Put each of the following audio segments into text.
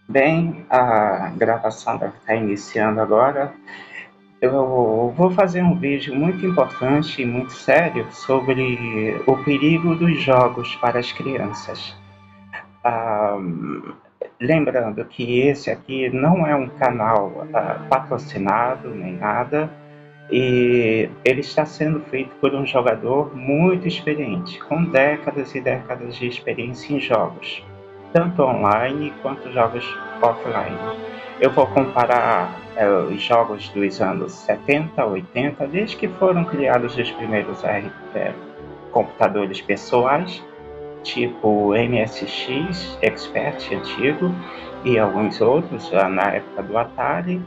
Bem, a gravação deve estar iniciando agora. Eu vou fazer um vídeo muito importante e muito sério sobre o perigo dos jogos para as crianças. Ah, Lembrando que esse aqui não é um canal patrocinado nem nada, e ele está sendo feito por um jogador muito experiente, com décadas e décadas de experiência em jogos, tanto online quanto jogos offline. Eu vou comparar os jogos dos anos 70, 80, desde que foram criados os primeiros computadores pessoais, tipo MSX, Expert antigo e alguns outros na época do Atari,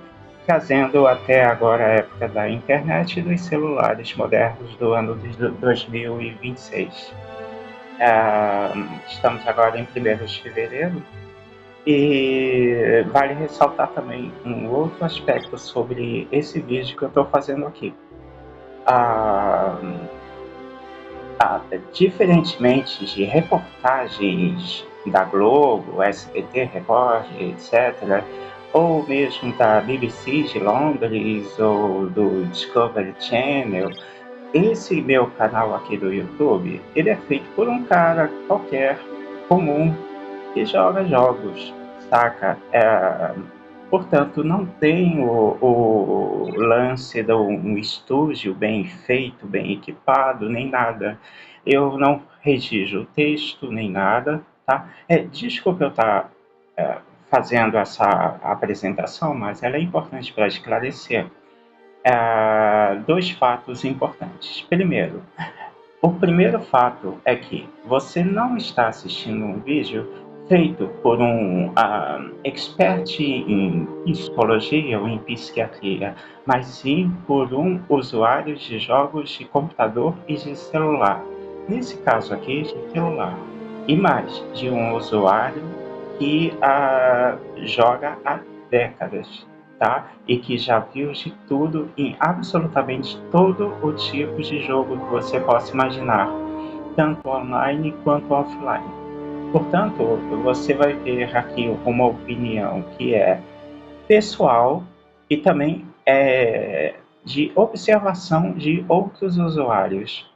trazendo até agora a época da internet e dos celulares modernos do ano de 2026. Ah, Estamos agora em 1º de fevereiro e vale ressaltar também um outro aspecto sobre esse vídeo que eu estou fazendo aqui. Ah, Diferentemente de reportagens da Globo, SBT, Record, etc., ou mesmo da BBC de Londres ou do Discovery Channel, esse meu canal aqui do YouTube, ele é feito por um cara qualquer, comum, que joga jogos, saca? Portanto, não tem o lance de um estúdio bem feito, bem equipado, nem nada. Eu não redijo o texto, nem nada, tá? Desculpa eu estar fazendo essa apresentação, mas ela é importante para esclarecer dois fatos importantes. Primeiro, o primeiro fato é que você não está assistindo um vídeo feito por um expert em psicologia ou em psiquiatria, mas sim por um usuário de jogos de computador e de celular. Nesse caso aqui, de celular. E mais, de um usuário que joga há décadas, tá? E que já viu de tudo em absolutamente todo o tipo de jogo que você possa imaginar, tanto online quanto offline. Portanto, você vai ter aqui uma opinião que é pessoal e também de observação de outros usuários,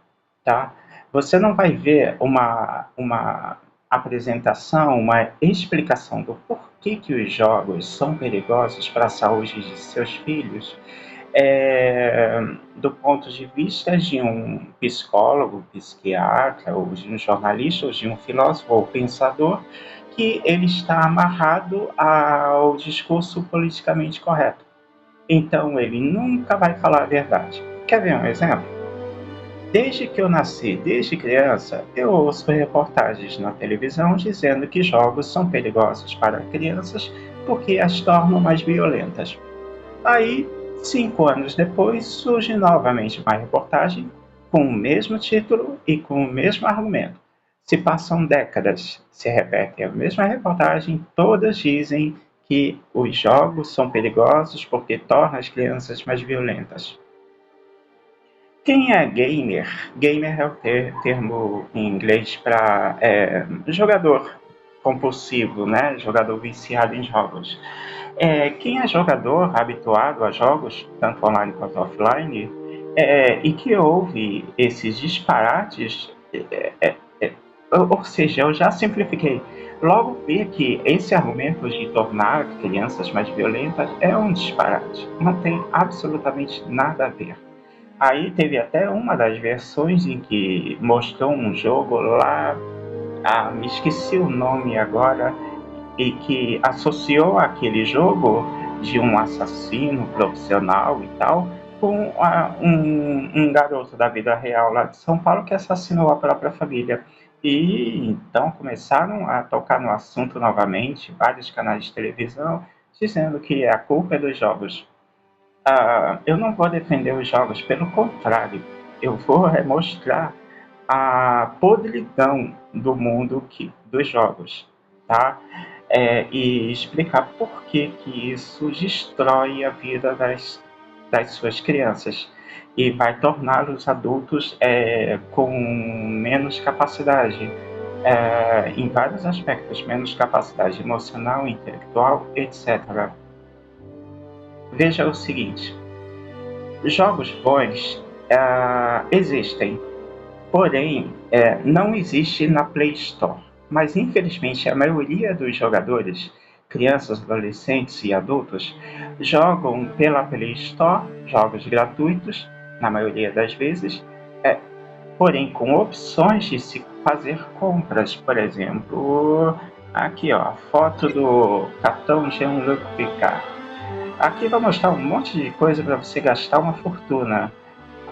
tá? Você não vai ver uma apresentação, uma explicação do porquê que os jogos são perigosos para a saúde de seus filhos, é, do ponto de vista de um psicólogo, psiquiatra, ou de um jornalista, ou de um filósofo ou pensador, que ele está amarrado ao discurso politicamente correto. Então, ele nunca vai falar a verdade. Quer ver um exemplo? Desde que eu nasci, desde criança, eu ouço reportagens na televisão dizendo que jogos são perigosos para crianças porque as tornam mais violentas. Aí, 5 anos depois, surge novamente uma reportagem com o mesmo título e com o mesmo argumento. Se passam décadas, se repete a mesma reportagem, todas dizem que os jogos são perigosos porque tornam as crianças mais violentas. Quem é gamer? Gamer é o termo em inglês para jogador compulsivo, né? Jogador viciado em jogos. Quem é jogador habituado a jogos, tanto online quanto offline, e que ouve esses disparates, ou seja, eu já simplifiquei. Logo vê que esse argumento de tornar crianças mais violentas é um disparate. Não tem absolutamente nada a ver. Aí teve até uma das versões em que mostrou um jogo lá, me esqueci o nome agora, e que associou aquele jogo de um assassino profissional e tal com um garoto da vida real lá de São Paulo que assassinou a própria família. E então começaram a tocar no assunto novamente, vários canais de televisão, dizendo que a culpa é dos jogos. Eu não vou defender os jogos, pelo contrário, eu vou mostrar a podridão do mundo dos jogos, tá? E explicar por que, que isso destrói a vida das suas crianças e vai torná-los adultos com menos capacidade. em vários aspectos, menos capacidade emocional, intelectual, etc. Veja o seguinte: jogos bons existem, porém não existe na Play Store. Mas infelizmente a maioria dos jogadores, crianças, adolescentes e adultos, jogam pela Play Store, jogos gratuitos, na maioria das vezes, porém com opções de se fazer compras. Por exemplo, aqui ó, foto do cartão Jean-Luc Picard. Aqui vai mostrar um monte de coisa para você gastar uma fortuna.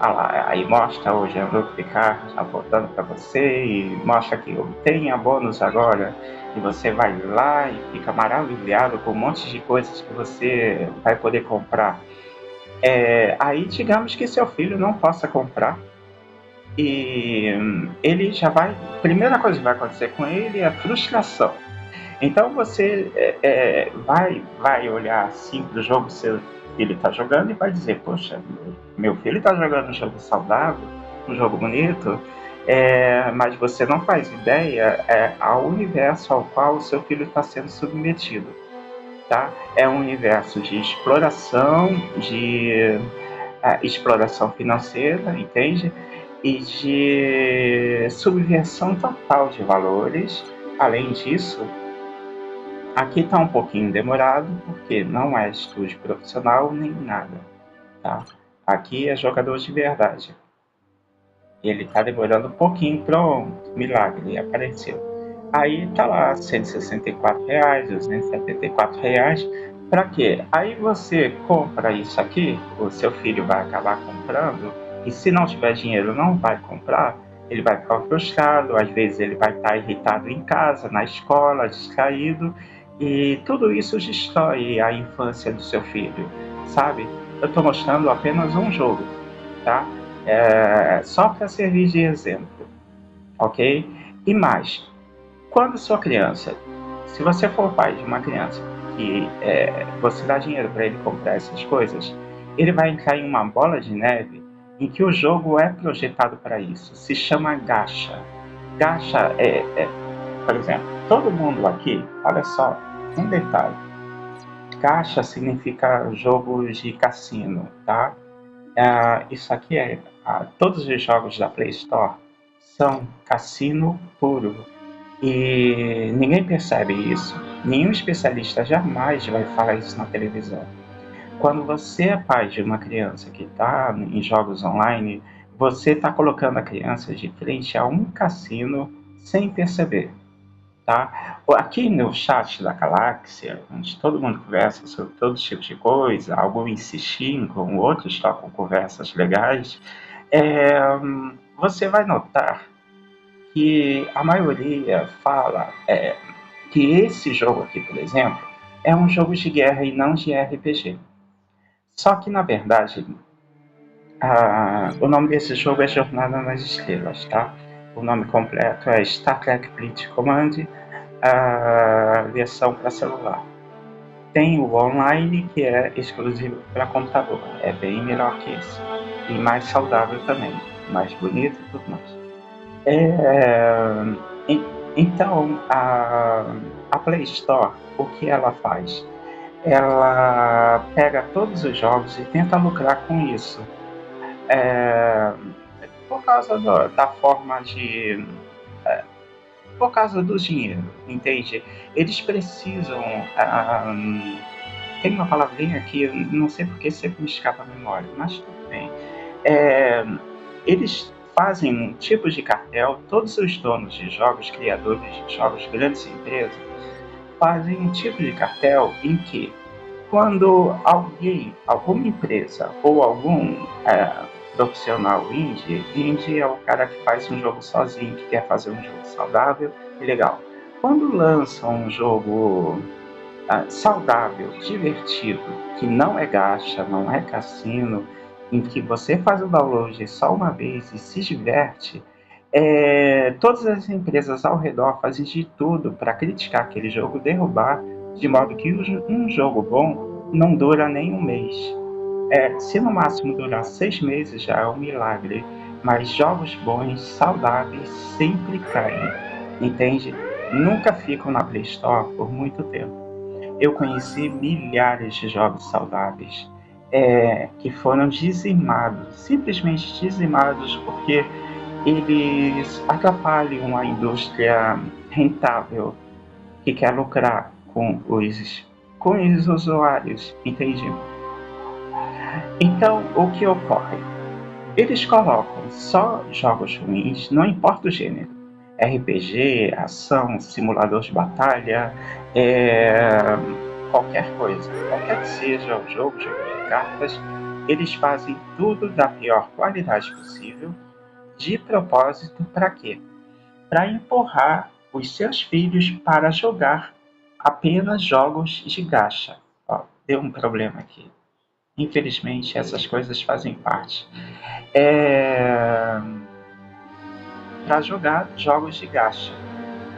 Ah lá, aí mostra o Jean-Luc Picard apontando para você e mostra que obtenha bônus agora. E você vai lá e fica maravilhado com um monte de coisas que você vai poder comprar. Aí digamos que seu filho não possa comprar e ele já vai. Primeira coisa que vai acontecer com ele é frustração. Então você vai olhar assim para o jogo que seu filho está jogando e vai dizer: poxa, meu filho está jogando um jogo saudável, um jogo bonito, mas você não faz ideia ao universo ao qual o seu filho está sendo submetido. Tá? É um universo de exploração, de exploração financeira, entende? E de subversão total de valores. Além disso, aqui está um pouquinho demorado, porque não é estúdio profissional nem nada, tá? Aqui é jogador de verdade. Ele está demorando um pouquinho, pronto, milagre, apareceu. Aí tá lá, R$ 164, R$ 274. Para quê? Aí você compra isso aqui, o seu filho vai acabar comprando, e se não tiver dinheiro não vai comprar, ele vai ficar frustrado, às vezes ele vai estar irritado em casa, na escola, distraído, e tudo isso destrói a infância do seu filho, sabe? Eu estou mostrando apenas um jogo, tá? Só para servir de exemplo, ok? E mais, quando sua criança, se você for pai de uma criança que você dá dinheiro para ele comprar essas coisas, ele vai entrar em uma bola de neve em que o jogo é projetado para isso. Se chama gacha. Gacha por exemplo, todo mundo aqui, olha só, um detalhe. Gacha significa jogo de cassino, tá? Isso aqui todos os jogos da Play Store são cassino puro. E ninguém percebe isso. Nenhum especialista jamais vai falar isso na televisão. Quando você é pai de uma criança que está em jogos online, você está colocando a criança de frente a um cassino sem perceber. Tá? Aqui no chat da Galáxia, onde todo mundo conversa sobre todo tipo de coisa, alguns se xingam, outros tocam conversas legais, você vai notar que a maioria fala que esse jogo aqui, por exemplo, é um jogo de guerra e não de RPG. Só que, na verdade, o nome desse jogo é Jornada nas Estrelas, tá? O nome completo é Star Trek Fleet Command, a versão para celular. Tem o online, que é exclusivo para computador. É bem melhor que esse. E mais saudável também. Mais bonito e tudo mais. Então, a Play Store, o que ela faz? Ela pega todos os jogos e tenta lucrar com isso. Por causa da forma de. Por causa do dinheiro, entende? Eles precisam. Tem uma palavrinha que eu não sei porque sempre me escapa a memória, mas tudo bem. Eles fazem um tipo de cartel, todos os donos de jogos, criadores de jogos, grandes empresas, fazem um tipo de cartel em que, quando alguma empresa ou algum profissional indie é o cara que faz um jogo sozinho, que quer fazer um jogo saudável e legal. Quando lançam um jogo saudável, divertido, que não é gacha, não é cassino, em que você faz o download só uma vez e se diverte, todas as empresas ao redor fazem de tudo para criticar aquele jogo, derrubar, de modo que um jogo bom não dura nem um mês. Se no máximo durar 6 meses já é um milagre, mas jogos bons, saudáveis, sempre caem. entende? Nunca ficam na Play Store por muito tempo. Eu conheci milhares de jogos saudáveis que foram dizimados, simplesmente dizimados, porque eles atrapalham a indústria rentável que quer lucrar com os usuários, entende? Então, o que ocorre? Eles colocam só jogos ruins, não importa o gênero. RPG, ação, simulador de batalha, qualquer coisa. Qualquer que seja o jogo de cartas, eles fazem tudo da pior qualidade possível, de propósito, para quê? Para empurrar os seus filhos para jogar apenas jogos de gacha. Ó, deu um problema aqui. Infelizmente, essas coisas fazem parte. É... Para jogar jogos de gacha.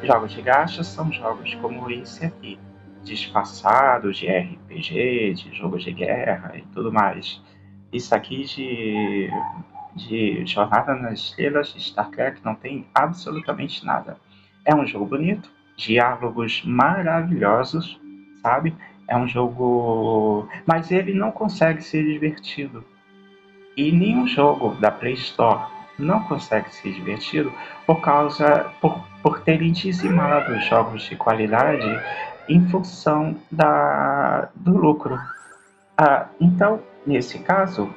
Jogos de gacha são jogos como esse aqui, disfarçados de RPG, de jogos de guerra e tudo mais. Isso aqui de Jornada nas Estrelas de Star Trek não tem absolutamente nada. É um jogo bonito, diálogos maravilhosos, sabe? É um jogo. Mas ele não consegue ser divertido. E nenhum jogo da Play Store não consegue ser divertido por terem dizimado jogos de qualidade em função do lucro. Então, nesse caso,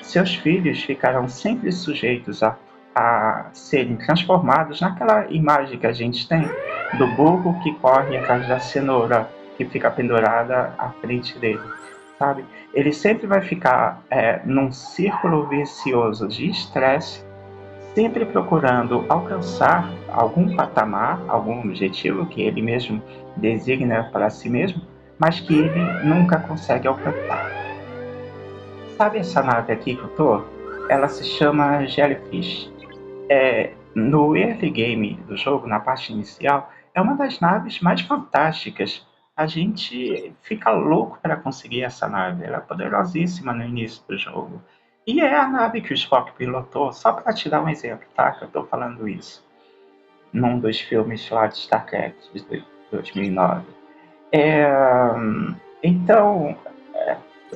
seus filhos ficarão sempre sujeitos a serem transformados naquela imagem que a gente tem do burro que corre atrás da cenoura que fica pendurada à frente dele, sabe? Ele sempre vai ficar num círculo vicioso de estresse, sempre procurando alcançar algum patamar, algum objetivo que ele mesmo designa para si mesmo, mas que ele nunca consegue alcançar. Sabe essa nave aqui que eu tô? Ela se chama Jellyfish. No early game do jogo, na parte inicial, é uma das naves mais fantásticas. A gente fica louco para conseguir essa nave. Ela é poderosíssima no início do jogo. E é a nave que o Spock pilotou, só para te dar um exemplo, tá? Que eu tô falando isso. Num dos filmes lá de Star Trek de 2009. É, então,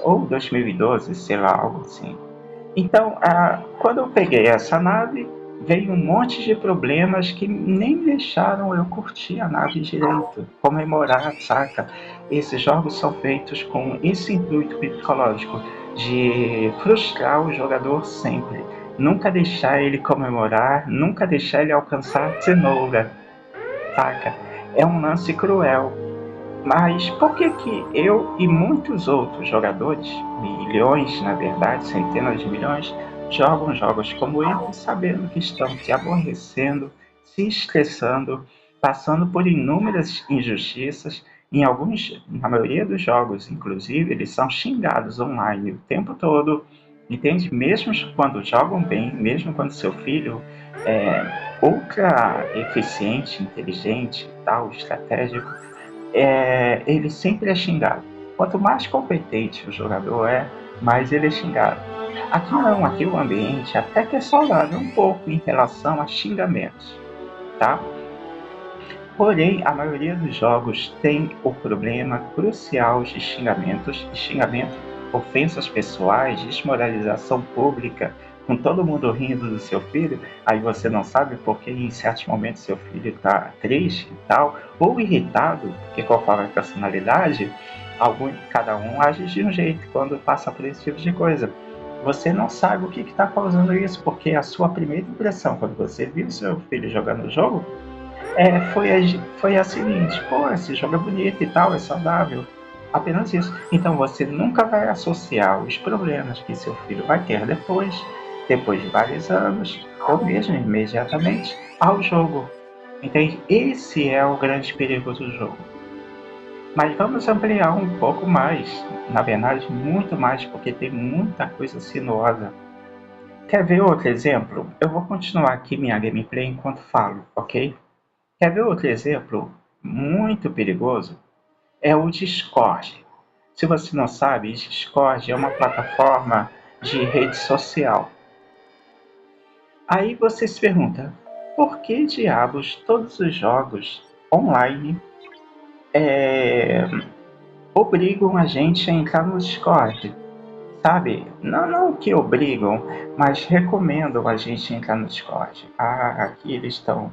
ou 2012, sei lá, algo assim. Então, quando eu peguei essa nave, veio um monte de problemas que nem deixaram eu curtir a nave direito, comemorar, saca? Esses jogos são feitos com esse intuito psicológico de frustrar o jogador sempre. Nunca deixar ele comemorar, nunca deixar ele alcançar a cenoura, saca? É um lance cruel. Mas por que que eu e muitos outros jogadores, milhões na verdade, centenas de milhões, jogam jogos como esse sabendo que estão se aborrecendo, se estressando, passando por inúmeras injustiças, na maioria dos jogos, inclusive, eles são xingados online o tempo todo, entende? Mesmo quando jogam bem, mesmo quando seu filho é ultra eficiente, inteligente, tal, estratégico, ele sempre é xingado. Quanto mais competente o jogador é, mais ele é xingado. Aqui não, aqui o ambiente até que é saudável um pouco em relação a xingamentos, tá? Porém, a maioria dos jogos tem o problema crucial de xingamento, ofensas pessoais, desmoralização pública, com todo mundo rindo do seu filho, aí você não sabe porque em certos momentos seu filho está triste e tal, ou irritado, porque conforme a personalidade, cada um age de um jeito quando passa por esse tipo de coisa. Você não sabe o que está causando isso, porque a sua primeira impressão quando você viu seu filho jogando o jogo foi a seguinte: pô, esse jogo é bonito e tal, é saudável. Apenas isso. Então você nunca vai associar os problemas que seu filho vai ter depois de vários anos, ou mesmo imediatamente, ao jogo. Entende? Esse é o grande perigo do jogo. Mas vamos ampliar um pouco mais, na verdade, muito mais, porque tem muita coisa sinuosa. Quer ver outro exemplo? Eu vou continuar aqui minha gameplay enquanto falo, ok? Quer ver outro exemplo muito perigoso? É o Discord. Se você não sabe, Discord é uma plataforma de rede social. Aí você se pergunta, por que diabos todos os jogos online é, obrigam a gente a entrar no Discord? Sabe? Não que obrigam, mas recomendam a gente entrar no Discord. Ah, aqui eles estão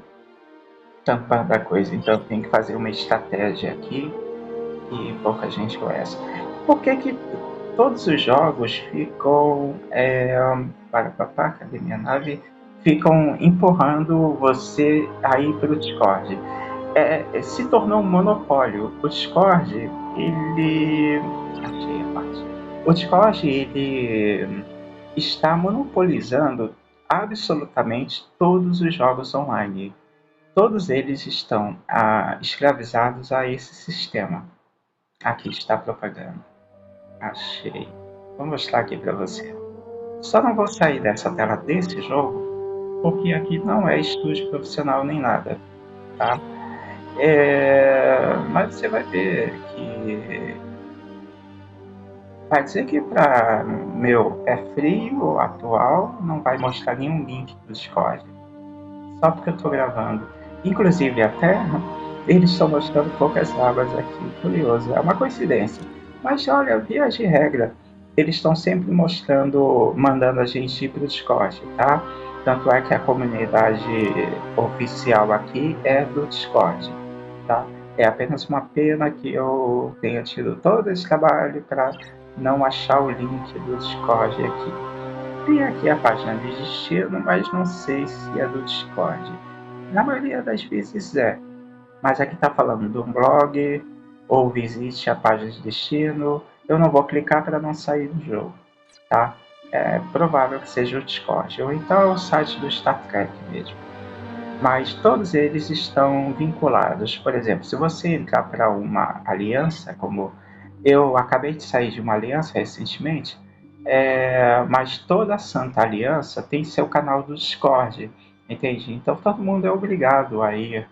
tampando a coisa, então tem que fazer uma estratégia aqui que pouca gente conhece. Por que que todos os jogos ficam cadê minha nave? Ficam empurrando você aí pelo Discord. Se tornou um monopólio. O Discord, ele. Achei a parte. O Discord, ele está monopolizando absolutamente todos os jogos online. Todos eles estão escravizados a esse sistema. Aqui está a propaganda. Achei. Vou mostrar aqui para você. Só não vou sair dessa tela desse jogo, porque aqui não é estúdio profissional nem nada, tá? Mas você vai ver que vai dizer que para meu é frio atual, não vai mostrar nenhum link do Discord. Só porque eu estou gravando. Inclusive até eles estão mostrando poucas águas aqui. Curioso, é uma coincidência. Mas olha, via de regra, eles estão sempre mostrando, mandando a gente ir para o Discord, tá? Tanto é que a comunidade oficial aqui é do Discord, tá? É apenas uma pena que eu tenha tido todo esse trabalho para não achar o link do Discord aqui. Tem aqui a página de destino, mas não sei se é do Discord. Na maioria das vezes é, mas aqui está falando de um blog ou visite a página de destino. Eu não vou clicar para não sair do jogo, tá? É provável que seja o Discord ou então o site do Star Trek mesmo. Mas todos eles estão vinculados. Por exemplo, se você entrar para uma aliança, como eu acabei de sair de uma aliança recentemente, mas toda a Santa Aliança tem seu canal do Discord, entende? Então todo mundo é obrigado a ir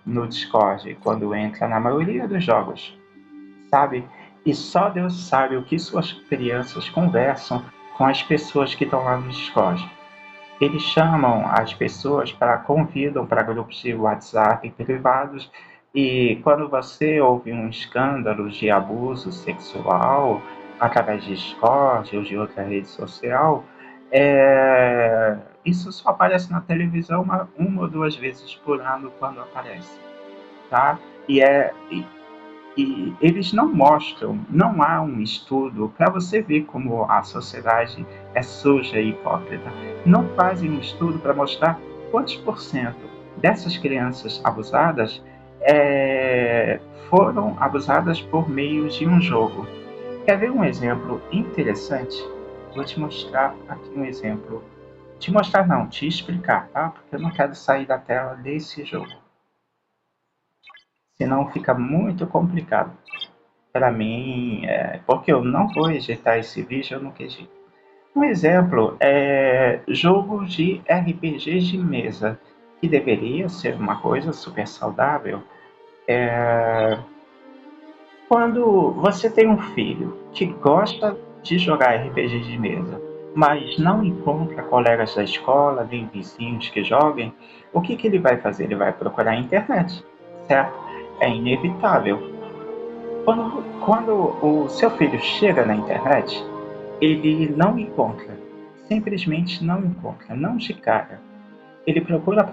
no Discord quando entra na maioria dos jogos, sabe? E só Deus sabe o que suas crianças conversam com as pessoas que estão lá no Discord. Eles chamam as pessoas convidam para grupos de WhatsApp privados e quando você ouve um escândalo de abuso sexual através de Discord ou de outra rede social, isso só aparece na televisão uma ou duas vezes por ano quando aparece, tá? E eles não mostram, não há um estudo para você ver como a sociedade é suja e hipócrita. Não fazem um estudo para mostrar quantos por cento dessas crianças abusadas foram abusadas por meio de um jogo. Quer ver um exemplo interessante? Vou te mostrar aqui um exemplo. Te mostrar não, te explicar, tá? Porque eu não quero sair da tela desse jogo. Senão fica muito complicado para mim, porque eu não vou editar esse vídeo, eu não edito. Um exemplo é jogo de RPG de mesa, que deveria ser uma coisa super saudável. Quando você tem um filho que gosta de jogar RPG de mesa, mas não encontra colegas da escola, nem vizinhos que joguem, o que ele vai fazer? Ele vai procurar a internet, certo? É inevitável. Quando o seu filho chega na internet, ele não encontra. Simplesmente não encontra, não de cara. Ele procura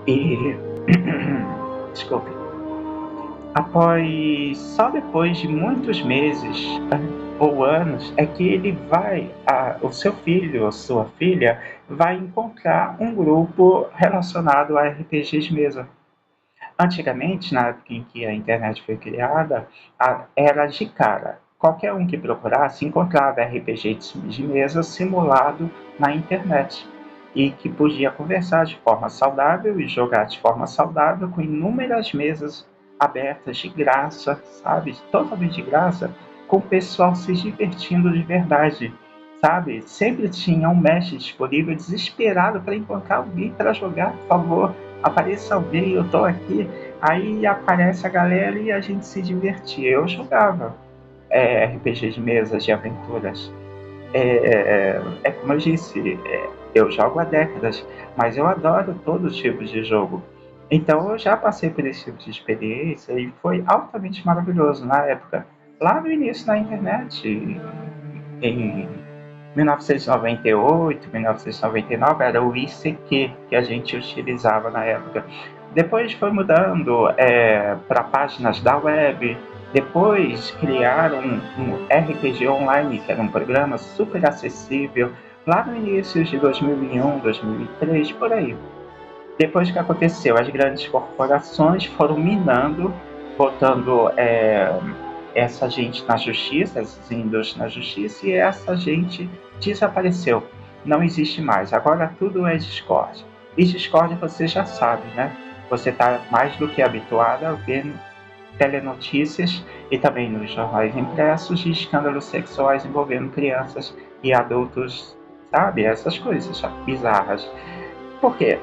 e. Desculpe. Após. Só depois de muitos meses ou anos é que ele o seu filho ou sua filha vai encontrar um grupo relacionado a RPG de mesa. Antigamente, na época em que a internet foi criada, era de cara. Qualquer um que procurasse encontrava RPG de mesa simulado na internet e que podia conversar de forma saudável e jogar de forma saudável com inúmeras mesas abertas de graça, sabe? Totalmente de graça, com o pessoal se divertindo de verdade, sabe? Sempre tinha um mestre disponível, desesperado para encontrar alguém para jogar, por favor, apareça alguém, eu tô aqui. Aí aparece a galera e a gente se divertia. Eu jogava RPG de mesas, de aventuras. É como eu disse, eu jogo há décadas, mas eu adoro todo tipo de jogo. Então eu já passei por esse tipo de experiência e foi altamente maravilhoso na época. Lá no início da internet, em 1998, 1999, era o ICQ que a gente utilizava na época. Depois foi mudando para páginas da web. Depois criaram um RPG Online, que era um programa super acessível, lá no início de 2001, 2003, por aí. Depois que aconteceu, as grandes corporações foram minando, botando essa gente na justiça, essas indústrias na justiça, e essa gente desapareceu. Não existe mais. Agora tudo é Discord. E Discord você já sabe, né? Você está mais do que habituado a ver telenotícias e também nos jornais impressos de escândalos sexuais envolvendo crianças e adultos, sabe? Essas coisas bizarras. Por quê?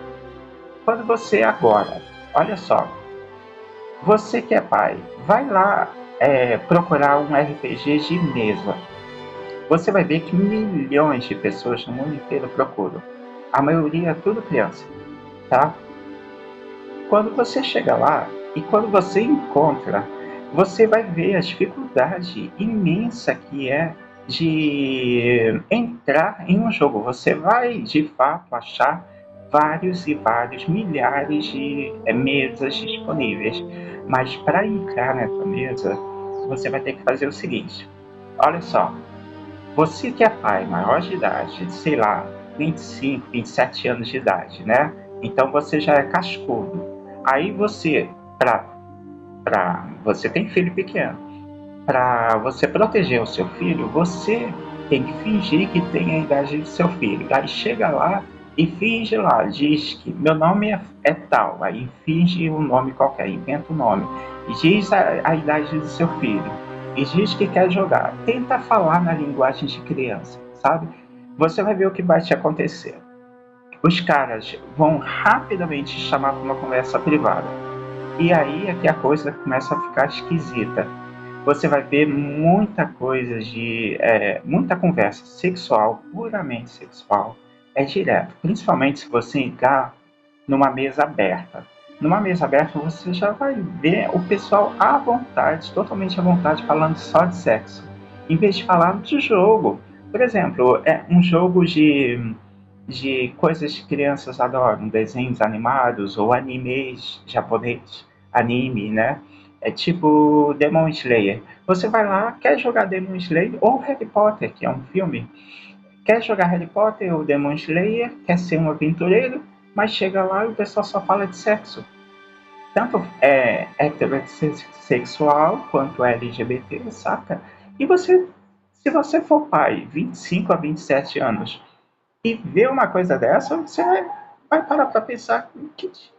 Quando você agora, olha só, você que é pai, vai lá procurar um RPG de mesa. Você vai ver que milhões de pessoas no mundo inteiro procuram. A maioria é tudo criança, tá? Quando você chega lá e quando você encontra, você vai ver a dificuldade imensa que é de entrar em um jogo. Você vai de fato achar vários e vários milhares de mesas disponíveis, mas para entrar nessa mesa, você vai ter que fazer o seguinte: olha só, você que é pai, maior de idade, sei lá, 25, 27 anos de idade, né? Então você já é cascudo. Aí você, você tem filho pequeno, para você proteger o seu filho, você tem que fingir que tem a idade do seu filho. Aí chega lá e finge lá, diz que meu nome é tal, aí finge um nome qualquer, inventa um nome, e diz a idade do seu filho, e diz que quer jogar. Tenta falar na linguagem de criança, sabe? Você vai ver o que vai te acontecer. Os caras vão rapidamente te chamar para uma conversa privada. E aí é que a coisa começa a ficar esquisita. Você vai ver muita coisa muita conversa sexual, puramente sexual, é direto. Principalmente se você entrar numa mesa aberta. Numa mesa aberta você já vai ver o pessoal à vontade, totalmente à vontade, falando só de sexo, em vez de falar de jogo. Por exemplo, é um jogo de coisas que crianças adoram, desenhos animados ou animes japonês, anime, né? É tipo Demon Slayer. Você vai lá, quer jogar Demon Slayer ou Harry Potter, que é um filme. Quer jogar Harry Potter ou Demon Slayer, quer ser um aventureiro, mas chega lá e o pessoal só fala de sexo. Tanto heterossexual quanto LGBT, saca? E você, se você for pai, 25 a 27 anos, e ver uma coisa dessa, você vai parar para pensar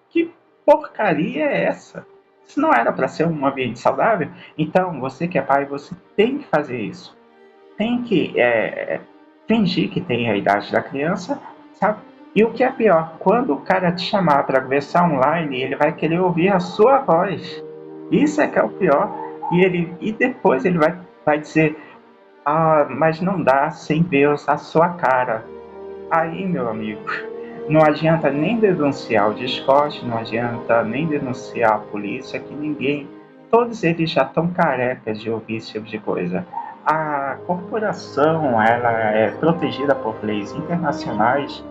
que porcaria é essa? Isso não era para ser um ambiente saudável? Então, você que é pai, você tem que fazer isso. Tem que fingir que tem a idade da criança, sabe? E o que é pior, quando o cara te chamar para conversar online, ele vai querer ouvir a sua voz. Isso é que é o pior. E depois ele vai dizer, ah, mas não dá sem ver a sua cara. Aí, meu amigo, não adianta nem denunciar o Discord, não adianta nem denunciar a polícia, que ninguém, todos eles já estão carecas de ouvir esse tipo de coisa. A corporação, ela é protegida por leis internacionais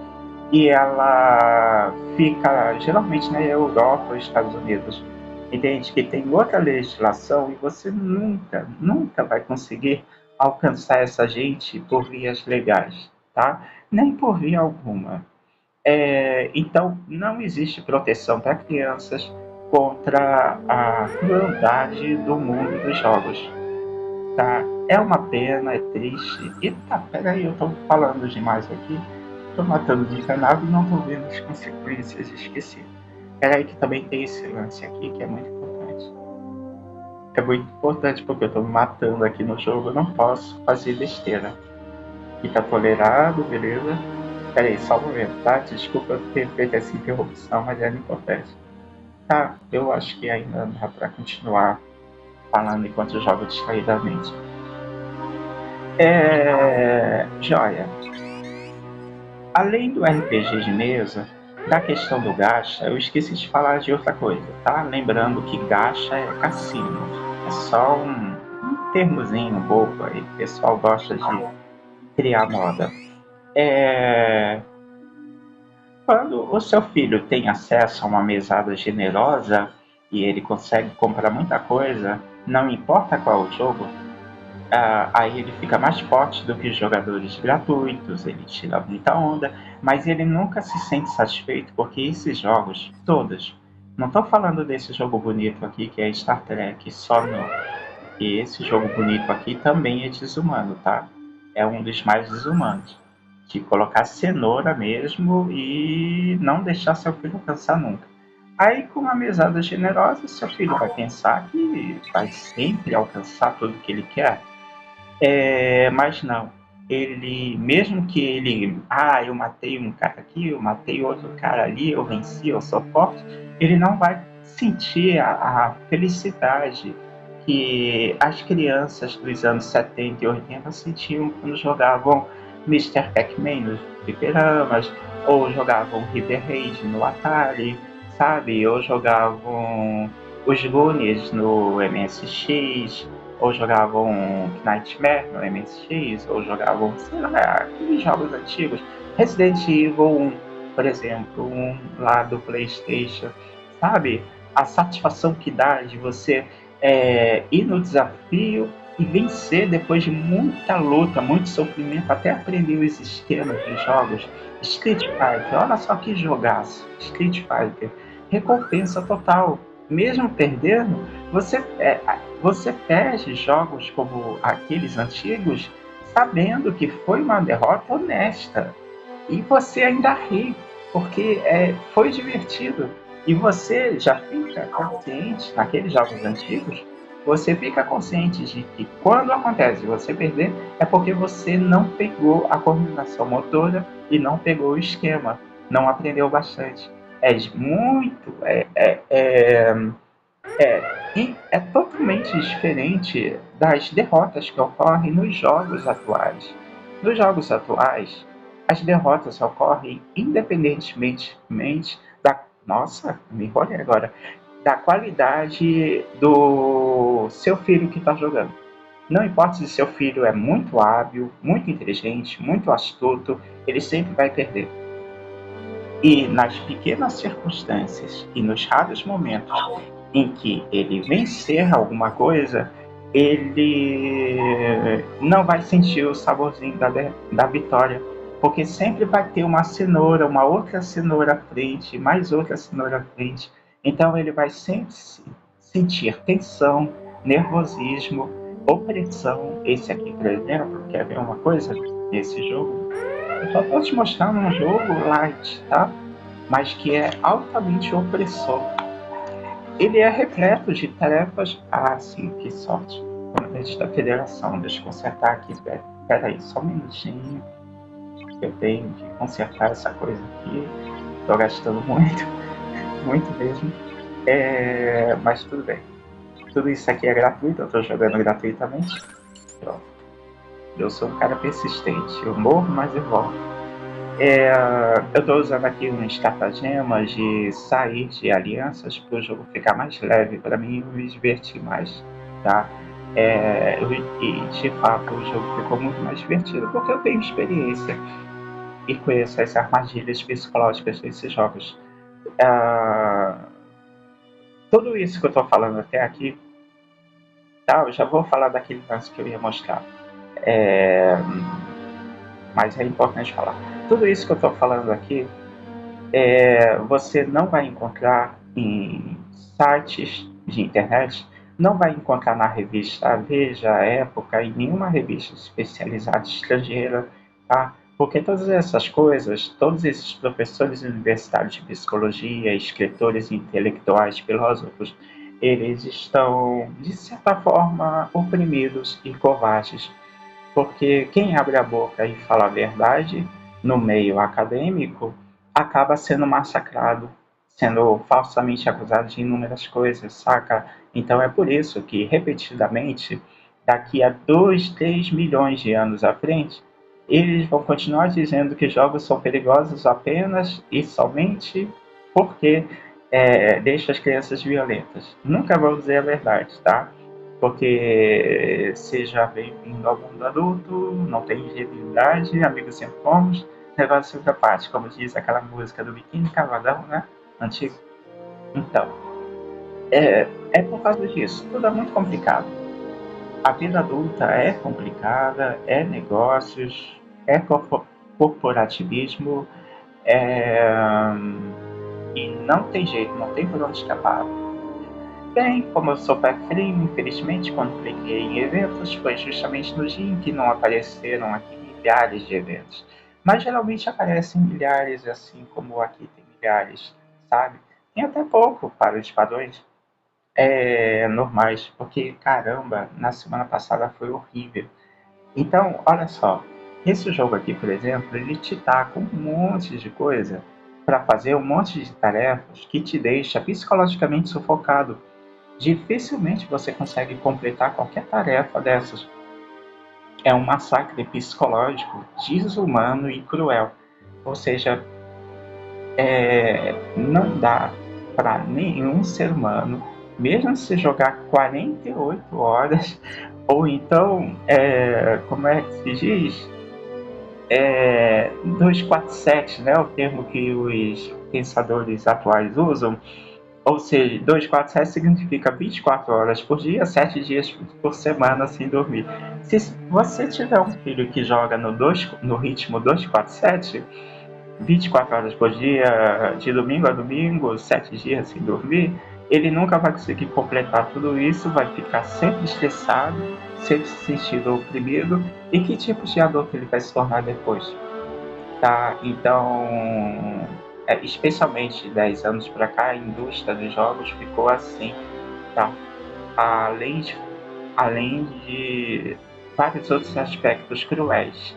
e ela fica geralmente na Europa ou Estados Unidos. Entende que tem outra legislação e você nunca, nunca vai conseguir alcançar essa gente por vias legais, tá? Nem por via alguma. Então, não existe proteção para crianças contra a crueldade do mundo dos jogos, tá? É uma pena, é triste. E tá, peraí, eu tô falando demais aqui. Tô matando de enganado e não tô vendo as consequências, esqueci. Peraí que também tem esse lance aqui que é muito importante. É muito importante porque eu tô me matando aqui no jogo, eu não posso fazer besteira. E tá tolerado, beleza? Peraí, só um momento, tá? Desculpa eu ter feito essa interrupção, mas era importante. Tá, eu acho que ainda dá pra continuar falando enquanto eu jogo distraidamente. Joia. Além do RPG de mesa, da questão do gacha, eu esqueci de falar de outra coisa, tá? Lembrando que gacha é cassino. É só um termozinho bobo aí. O pessoal gosta de criar moda. É, Quando o seu filho tem acesso a uma mesada generosa e ele consegue comprar muita coisa, não importa qual o jogo, aí ele fica mais forte do que os jogadores gratuitos, ele tira muita onda, mas ele nunca se sente satisfeito porque esses jogos, todos, não estou falando desse jogo bonito aqui que é Star Trek, só não. E esse jogo bonito aqui também é desumano, tá? É um dos mais desumanos. De colocar cenoura mesmo e não deixar seu filho cansar nunca. Aí, com uma mesada generosa, seu filho vai pensar que vai sempre alcançar tudo que ele quer. Mas não. Ele, mesmo que ele, eu matei um cara aqui, eu matei outro cara ali, eu venci, eu sou forte, ele não vai sentir a felicidade que as crianças dos anos 70 e 80 sentiam quando jogavam Mr. Pac-Man nos fliperamas, ou jogavam River Raid no Atari, sabe? Ou jogavam os Goonies no MSX, ou jogavam Nightmare no MSX, ou jogavam, sei lá, aqueles jogos antigos. Resident Evil 1, por exemplo, um lá do PlayStation, sabe? A satisfação que dá de você ir no desafio e vencer depois de muita luta, muito sofrimento, até aprender os esquemas dos jogos. Street Fighter, olha só que jogaço. Street Fighter, recompensa total. Mesmo perdendo, você perde jogos como aqueles antigos sabendo que foi uma derrota honesta. E você ainda ri, porque foi divertido. E você já fica consciente, naqueles jogos antigos, você fica consciente de que quando acontece você perder, é porque você não pegou a coordenação motora e não pegou o esquema, não aprendeu bastante. É muito. E é totalmente diferente das derrotas que ocorrem nos jogos atuais. Nos jogos atuais, as derrotas ocorrem independentemente da. Nossa, me enrolei agora. Da qualidade do seu filho que está jogando. Não importa se seu filho é muito hábil, muito inteligente, muito astuto, ele sempre vai perder. E nas pequenas circunstâncias e nos raros momentos em que ele vencer alguma coisa, ele não vai sentir o saborzinho da vitória, porque sempre vai ter uma cenoura, uma outra cenoura à frente, mais outra cenoura à frente. Então ele vai sempre sentir tensão, nervosismo, opressão. Esse aqui, por exemplo, quer ver uma coisa nesse jogo? Eu só estou te mostrando um jogo light, tá? Mas que é altamente opressor. Ele é repleto de tarefas. Sim, que sorte. Comandante da Federação, deixa eu consertar aqui. Peraí, só um minutinho. Eu tenho que consertar essa coisa aqui. Estou gastando muito, muito mesmo. Mas tudo bem. Tudo isso aqui é gratuito, eu estou jogando gratuitamente. Pronto. Eu sou um cara persistente. Eu morro, mas eu volto. Eu estou usando aqui uns estratagemas de sair de alianças para o jogo ficar mais leve para mim e me divertir mais, tá? E de fato o jogo ficou muito mais divertido porque eu tenho experiência e conheço as armadilhas psicológicas desses jogos. Ah, Tudo isso que eu estou falando até aqui, tá? Eu já vou falar daquele lance que eu ia mostrar. É, mas é importante falar. Tudo isso que eu estou falando aqui você não vai encontrar em sites de internet, não vai encontrar na revista Veja, Época, em nenhuma revista especializada estrangeira, tá? Porque todas essas coisas, todos esses professores universitários de psicologia, escritores intelectuais, filósofos, eles estão, de certa forma, oprimidos e covardes. Porque quem abre a boca e fala a verdade no meio acadêmico acaba sendo massacrado, sendo falsamente acusado de inúmeras coisas, saca? Então é por isso que, repetidamente, daqui a 2, 3 milhões de anos à frente, eles vão continuar dizendo que jogos são perigosos apenas e somente porque deixam as crianças violentas. Nunca vão dizer a verdade, tá? Porque seja bem-vindo ao mundo adulto, não tem ingenuidade, amigos sempre fomos, negócio da parte, como diz aquela música do Biquíni Cavadão, né? Antigo. Então, é por causa disso. Tudo é muito complicado. A vida adulta é complicada, é negócios, é corporativismo, é, e não tem jeito, não tem por onde escapar. Bem, como eu sou pé frio, infelizmente, quando cliquei em eventos, foi justamente no dia em que não apareceram aqui milhares de eventos. Mas geralmente aparecem milhares, assim como aqui tem milhares, sabe? Tem até pouco para os padrões normais, porque caramba, na semana passada foi horrível. Então, olha só, esse jogo aqui, por exemplo, ele te dá com um monte de coisa para fazer um monte de tarefas que te deixa psicologicamente sufocado. Dificilmente você consegue completar qualquer tarefa dessas. É um massacre psicológico, desumano e cruel. Ou seja, não dá para nenhum ser humano, mesmo se jogar 48 horas, ou então, como é que se diz? 247, né? O termo que os pensadores atuais usam. Ou seja, 247 significa 24 horas por dia, 7 dias por semana sem dormir. Se você tiver um filho que joga no ritmo 247, 24 horas por dia, de domingo a domingo, 7 dias sem dormir, ele nunca vai conseguir completar tudo isso, vai ficar sempre estressado, sempre se sentindo oprimido. E que tipo de adulto ele vai se tornar depois? Tá? Então, especialmente de 10 anos para cá, a indústria dos jogos ficou assim, tá? Além de, além de vários outros aspectos cruéis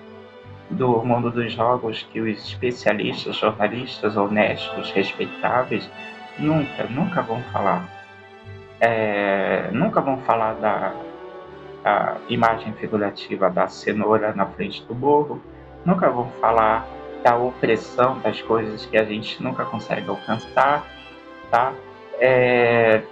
do mundo dos jogos que os especialistas, jornalistas honestos, respeitáveis, nunca vão falar. Nunca vão falar da imagem figurativa da cenoura na frente do burro, nunca vão falar da opressão das coisas que a gente nunca consegue alcançar, tá?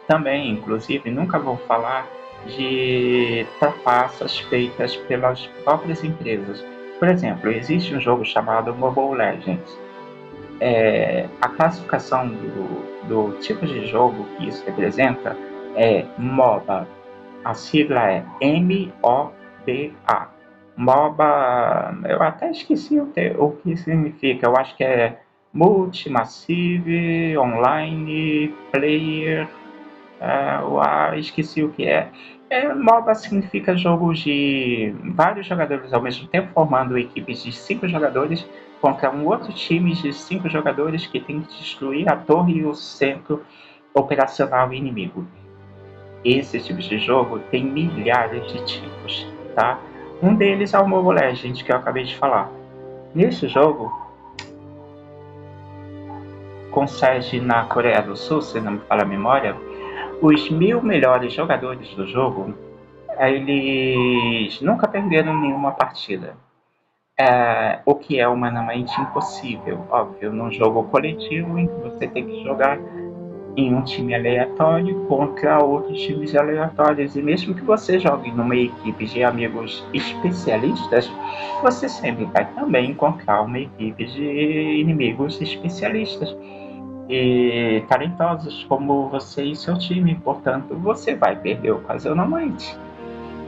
Também, inclusive, nunca vão falar de trapaças feitas pelas próprias empresas. Por exemplo, existe um jogo chamado Mobile Legends. A classificação do tipo de jogo que isso representa é MOBA. A sigla é MOBA. MOBA, eu até esqueci o que significa. Eu acho que é Multimassive, Online, Player. Esqueci o que é. MOBA significa jogos de vários jogadores ao mesmo tempo, formando equipes de 5 jogadores contra um outro time de 5 jogadores que tem que destruir a torre e o centro operacional inimigo. Esse tipo de jogo tem milhares de tipos, tá? Um deles é o Mobile Legends, que eu acabei de falar. Nesse jogo, com sede na Coreia do Sul, se não me falha a memória, os 1000 melhores jogadores do jogo, eles nunca perderam nenhuma partida. O que é humanamente impossível, óbvio, num jogo coletivo em que você tem que jogar em um time aleatório contra outros times aleatórios. E mesmo que você jogue numa equipe de amigos especialistas, você sempre vai também encontrar uma equipe de inimigos especialistas e talentosos como você e seu time. Portanto, você vai perder ocasionalmente.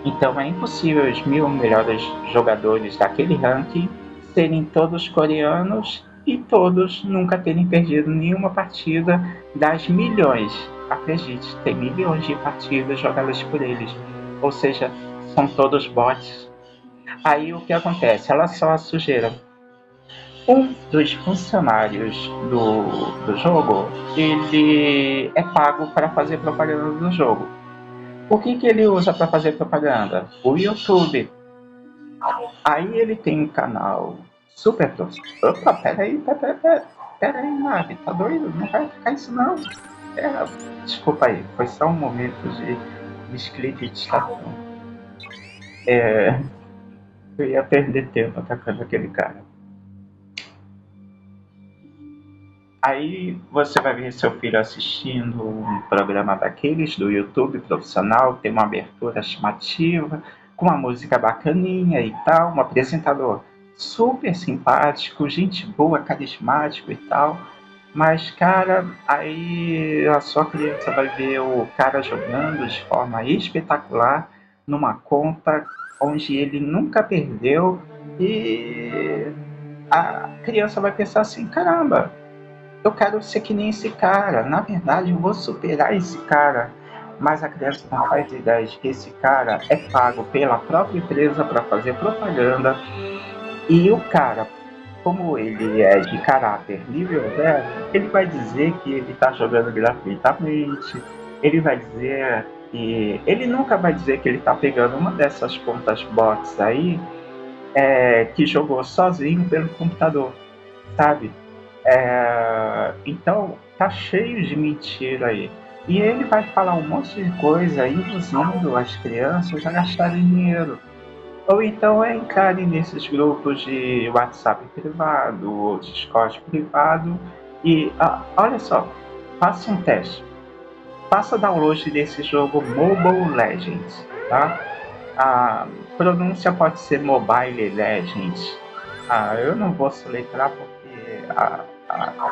Então é impossível os 1000 melhores jogadores daquele ranking serem todos coreanos e todos nunca terem perdido nenhuma partida das milhões. Acredite, tem milhões de partidas jogadas por eles. Ou seja, são todos bots. Aí o que acontece? Olha só a sujeira. Um dos funcionários do jogo, ele é pago para fazer propaganda do jogo. O que ele usa para fazer propaganda? O YouTube. Aí ele tem um canal super profissional. Opa, peraí, Nave, tá doido? Não vai ficar isso não. Desculpa aí, foi só um momento de descreditação. É, eu ia perder tempo atacando aquele cara. Aí você vai ver seu filho assistindo um programa daqueles do YouTube profissional, tem uma abertura chamativa, com uma música bacaninha e tal, um apresentador super simpático, gente boa, carismático e tal. Mas, cara, aí a sua criança vai ver o cara jogando de forma espetacular numa conta onde ele nunca perdeu e a criança vai pensar assim, caramba, eu quero ser que nem esse cara. Na verdade, eu vou superar esse cara. Mas a criança não faz ideia de que esse cara é pago pela própria empresa para fazer propaganda. E o cara, como ele é de caráter nível 0, ele vai dizer que ele está jogando gratuitamente. Ele vai dizer que. Ele nunca vai dizer que ele está pegando uma dessas contas bots aí, que jogou sozinho pelo computador, sabe? Então, tá cheio de mentira aí. E ele vai falar um monte de coisa, induzindo as crianças a gastarem dinheiro. Ou então é entrarem nesses grupos de WhatsApp privado ou Discord privado e, olha só, faça um teste. Faça download desse jogo Mobile Legends, tá? A pronúncia pode ser Mobile Legends. Eu não vou soletrar porque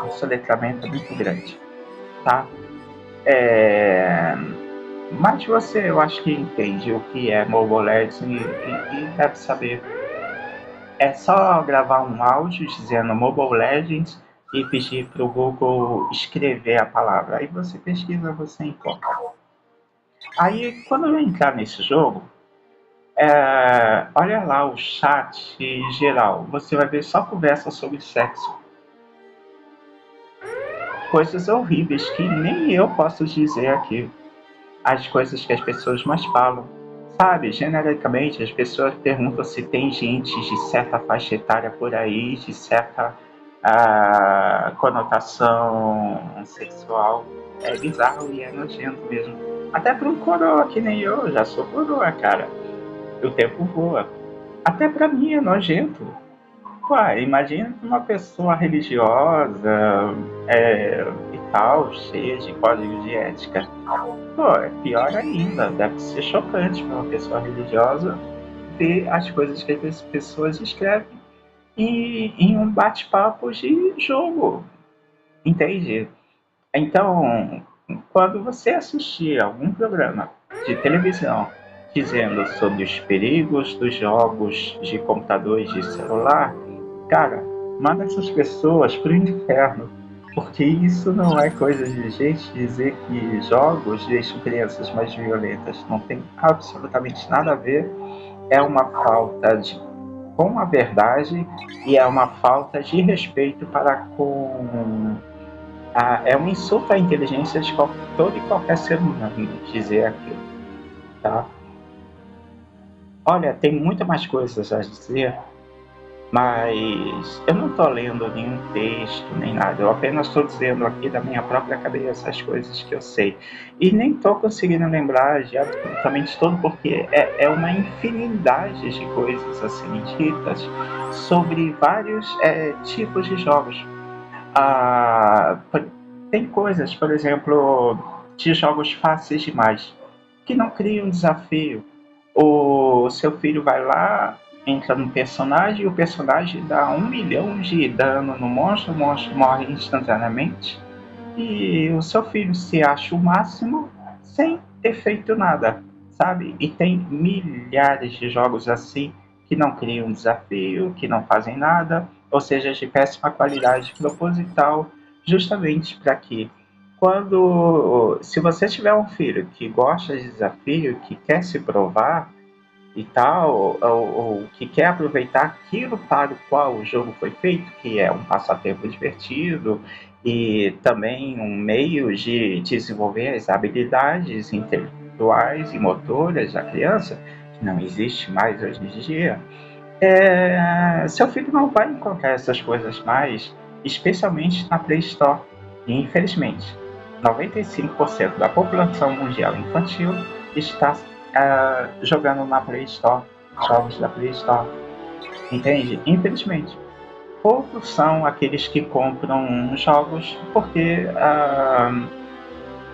o soletramento é muito grande, tá? É, mas você, eu acho que entende o que é Mobile Legends e deve saber. É só gravar um áudio dizendo Mobile Legends e pedir para o Google escrever a palavra. Aí você pesquisa, você encontra. Aí, quando eu entrar nesse jogo, olha lá o chat geral. Você vai ver só conversa sobre sexo. Coisas horríveis que nem eu posso dizer aqui. As coisas que as pessoas mais falam. Sabe, genericamente as pessoas perguntam se tem gente de certa faixa etária por aí, de certa conotação sexual. É bizarro e é nojento mesmo. Até para um coroa que nem eu, já sou coroa, cara. O tempo voa. Até para mim é nojento. Ué, imagina uma pessoa religiosa e tal, cheia de códigos de ética. Pô, é pior ainda. Deve ser chocante para uma pessoa religiosa ver as coisas que as pessoas escrevem em um bate-papo de jogo. Entende? Então, quando você assistir algum programa de televisão dizendo sobre os perigos dos jogos de computador e de celular, cara, manda essas pessoas pro inferno. Porque isso não é coisa de gente dizer que jogos deixam crianças mais violentas. Não tem absolutamente nada a ver. É uma falta de com a verdade e é uma falta de respeito para com é um insulto à inteligência de todo e qualquer ser humano dizer aquilo, tá? Olha, tem muita mais coisas a dizer, mas eu não estou lendo nenhum texto nem nada, eu apenas estou dizendo aqui da minha própria cabeça as coisas que eu sei. E nem estou conseguindo lembrar de absolutamente tudo, porque é uma infinidade de coisas assim ditas sobre vários tipos de jogos. Ah, tem coisas, por exemplo, de jogos fáceis demais, que não criam desafio. O seu filho vai lá, entra no personagem e o personagem dá 1 milhão de dano no monstro, o monstro morre instantaneamente. E o seu filho se acha o máximo sem ter feito nada, sabe? E tem milhares de jogos assim que não criam desafio, que não fazem nada, ou seja, de péssima qualidade proposital, justamente para que se você tiver um filho que gosta de desafio, que quer se provar e tal, ou que quer aproveitar aquilo para o qual o jogo foi feito, que é um passatempo divertido e também um meio de desenvolver as habilidades intelectuais e motoras da criança, que não existe mais hoje em dia, seu filho não vai encontrar essas coisas mais, especialmente na Play Store. E, infelizmente, 95% da população mundial infantil está jogando na Play Store. jogos da Play Store, entende? Infelizmente. Poucos são aqueles que compram jogos porque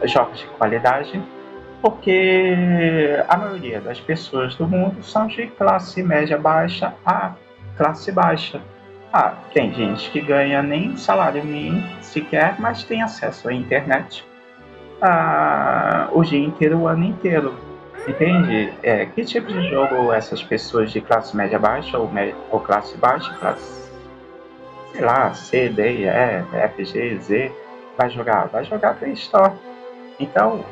jogos de qualidade, porque a maioria das pessoas do mundo são de classe média baixa a classe baixa. Tem gente que ganha nem salário mínimo sequer, mas tem acesso à internet o dia inteiro, o ano inteiro. Entende? Que tipo de jogo essas pessoas de classe média baixa ou classe baixa, classe, sei lá, C, D, E, F, G, Z, vai jogar? Vai jogar Play Store. Então,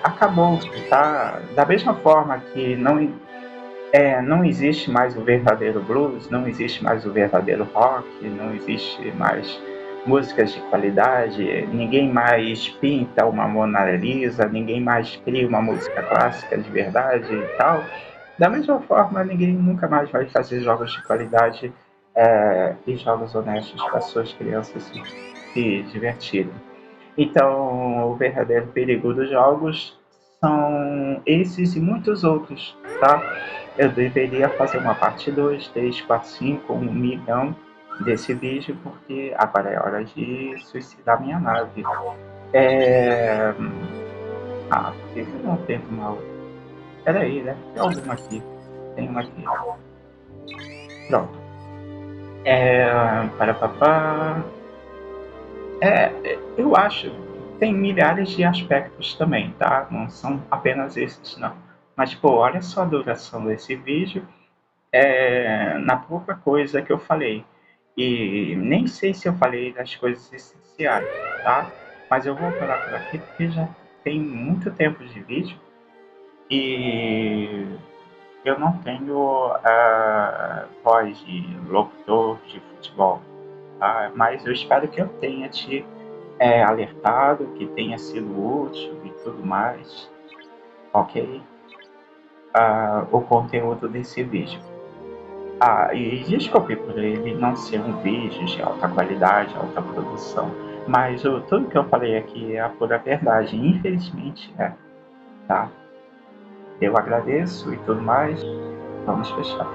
acabou, tá? Da mesma forma que não existe mais o verdadeiro blues, não existe mais o verdadeiro rock, não existe mais músicas de qualidade, ninguém mais pinta uma Mona Lisa, ninguém mais cria uma música clássica de verdade e tal. Da mesma forma, ninguém nunca mais vai fazer jogos de qualidade e jogos honestos para suas crianças se divertirem. Então, o verdadeiro perigo dos jogos são esses e muitos outros, tá? Eu deveria fazer uma parte 2, 3, 4, 5, 1 milhão desse vídeo, porque agora é hora de suicidar minha nave. Por que eu não tento mal? Peraí, né? Tem alguma aqui. Tem uma aqui. Pronto. Para papá. Eu acho. Tem milhares de aspectos também, tá? Não são apenas esses, não. Mas, pô, olha só a duração desse vídeo na pouca coisa que eu falei. E nem sei se eu falei das coisas essenciais, tá? Mas eu vou parar por aqui porque já tem muito tempo de vídeo e eu não tenho voz de locutor de futebol, tá? Mas eu espero que eu tenha te alertado, que tenha sido útil e tudo mais, ok? O conteúdo desse vídeo. E desculpe por ele não ser um vídeo de alta qualidade, alta produção, mas tudo que eu falei aqui é a pura verdade, infelizmente tá? Eu agradeço e tudo mais, vamos fechar.